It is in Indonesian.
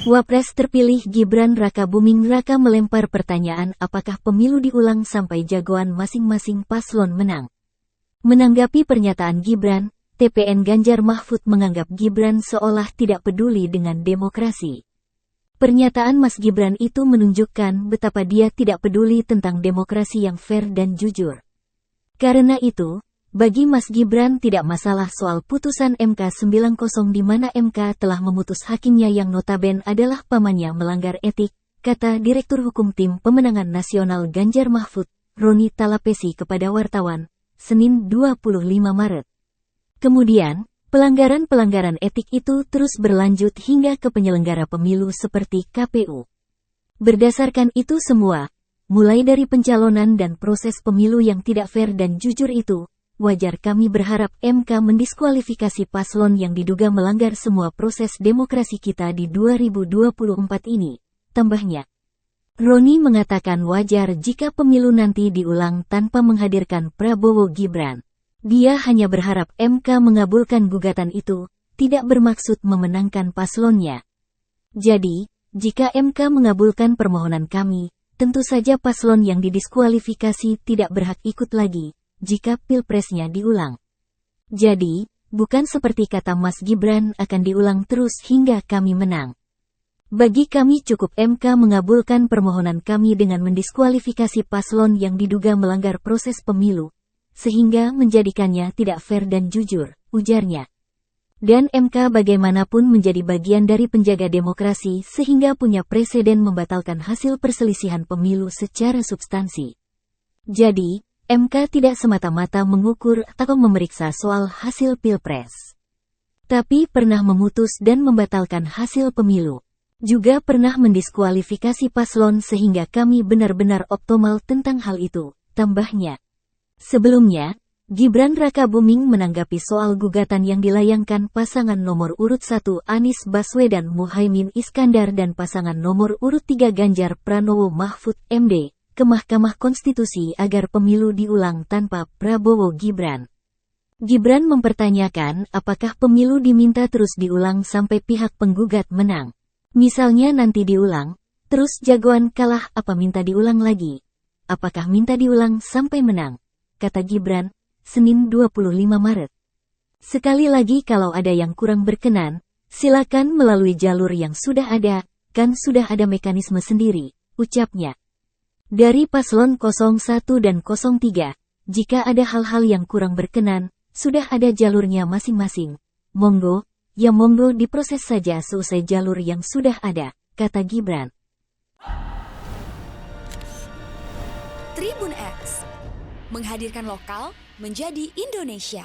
Wapres terpilih Gibran Rakabuming Raka melempar pertanyaan apakah pemilu diulang sampai jagoan masing-masing paslon menang. Menanggapi pernyataan Gibran, TPN Ganjar Mahfud menganggap Gibran seolah tidak peduli dengan demokrasi. Pernyataan Mas Gibran itu menunjukkan betapa dia tidak peduli tentang demokrasi yang fair dan jujur. Karena itu, bagi Mas Gibran tidak masalah soal putusan MK 90 di mana MK telah memutus hakimnya yang notaben adalah pamannya melanggar etik, kata Direktur Hukum Tim Pemenangan Nasional Ganjar Mahfud, Roni Talapesi kepada wartawan, Senin 25 Maret. Kemudian, pelanggaran-pelanggaran etik itu terus berlanjut hingga ke penyelenggara pemilu seperti KPU. Berdasarkan itu semua, mulai dari pencalonan dan proses pemilu yang tidak fair dan jujur itu, wajar kami berharap MK mendiskualifikasi paslon yang diduga melanggar semua proses demokrasi kita di 2024 ini, tambahnya. Roni mengatakan wajar jika pemilu nanti diulang tanpa menghadirkan Prabowo Gibran. Dia hanya berharap MK mengabulkan gugatan itu, tidak bermaksud memenangkan paslonnya. Jadi, jika MK mengabulkan permohonan kami, tentu saja paslon yang didiskualifikasi tidak berhak ikut lagi jika pilpresnya diulang. Jadi, bukan seperti kata Mas Gibran akan diulang terus hingga kami menang. Bagi kami cukup MK mengabulkan permohonan kami dengan mendiskualifikasi paslon yang diduga melanggar proses pemilu, sehingga menjadikannya tidak fair dan jujur, ujarnya. Dan MK bagaimanapun menjadi bagian dari penjaga demokrasi sehingga punya preseden membatalkan hasil perselisihan pemilu secara substansi. Jadi, MK tidak semata-mata mengukur atau memeriksa soal hasil pilpres. Tapi pernah memutus dan membatalkan hasil pemilu. Juga pernah mendiskualifikasi paslon sehingga kami benar-benar optimal tentang hal itu, tambahnya. Sebelumnya, Gibran Rakabuming menanggapi soal gugatan yang dilayangkan pasangan nomor urut 1 Anies Baswedan Muhaimin Iskandar dan pasangan nomor urut 3 Ganjar Pranowo Mahfud MD, ke Mahkamah Konstitusi agar pemilu diulang tanpa Prabowo Gibran. Gibran mempertanyakan apakah pemilu diminta terus diulang sampai pihak penggugat menang. Misalnya nanti diulang, terus jagoan kalah apa minta diulang lagi? Apakah minta diulang sampai menang? Kata Gibran, Senin 25 Maret. Sekali lagi kalau ada yang kurang berkenan, silakan melalui jalur yang sudah ada, kan sudah ada mekanisme sendiri, ucapnya. Dari paslon 01 dan 03, jika ada hal-hal yang kurang berkenan, sudah ada jalurnya masing-masing. Monggo, ya monggo diproses saja seusai jalur yang sudah ada, kata Gibran. Tribun X menghadirkan lokal menjadi Indonesia.